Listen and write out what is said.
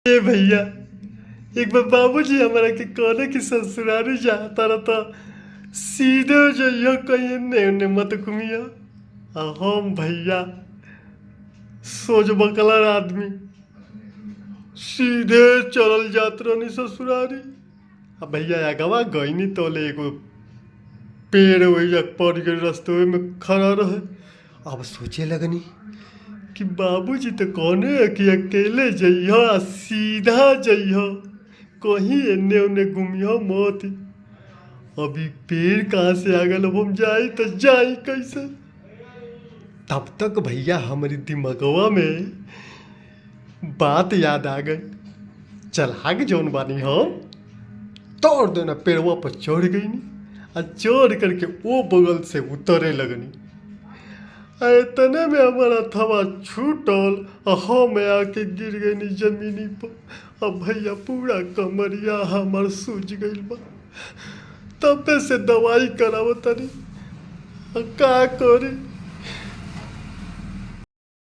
ए भैया, एक बार बाबूजी हमारा के कहले कि ससुरारी जाता रहता सीधे जइयो कहीं ने मत घूमिया। आ हम भैया सोच बकलर आदमी सीधे चलल जात रहनी ससुरारी। अब भैया अगवा गईनी तोले एगो पेड़ वही पड़ गए रस्तवे में खड़ा रहे। अब सोचे लगनी कि बाबूजी तो कहने है कि अकेले जइह सीधा जइह, कहीं एने ओने घूमिह मत। अभी पेड़ कहाँ से आ गल, अब हम जाई तो जाई कैसे। तब तक भैया हमारी दिमागवा में बात याद आ गई। चल आगे जौन बानी हम तोड़ देना पेड़वा पर चढ़ गई नी और चढ़ करके वो बगल से उतरे लगनी। इतने में हमारा थवा छूटल और हम आके गिर गई नी जमीनी पर। अब भैया पूरा कमरिया हमार सूझ गई बा। तबे से दवाई करावतनी का करी।